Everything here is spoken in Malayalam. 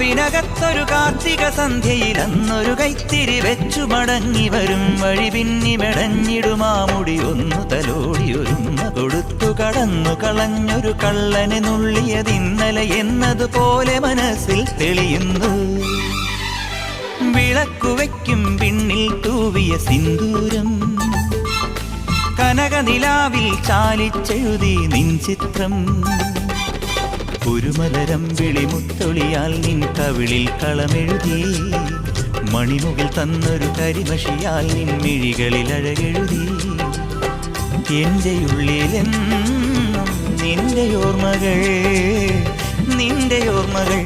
കാവിനകത്തൊരു കാർത്തിക സന്ധ്യയിൽ അന്നൊരു കൈത്തിരി വെച്ചു മടങ്ങി വരും വഴി പിന്നി മെടഞ്ഞിടുമാമുടി ഒന്നു തലോടി ഒരുമ കൊടുത്തു കടന്നു കളഞ്ഞൊരു കള്ളനെ നുള്ളിയതിന്നലെ എന്നതുപോലെ മനസ്സിൽ തെളിയുന്നു. വിളക്കുവയ്ക്കും പിന്നിൽ തൂവിയ സിന്ദൂരം കനകനിലാവിൽ ചാലിച്ചെഴുതി നിൻ ചിത്രം. ഒരു മലരം വിളിമുത്തൊളിയാൽ നിൻ കവിളിൽ കളമെഴുതി മണിമുകിൽ തന്നൊരു കരിമഷിയാൽ നിൻ മിഴികളിൽ അഴകെഴുതി. എൻ്റെ ഉള്ളിലെന്നും നിന്റെ ഓർമ്മകൾ നിന്റെ ഓർമ്മകൾ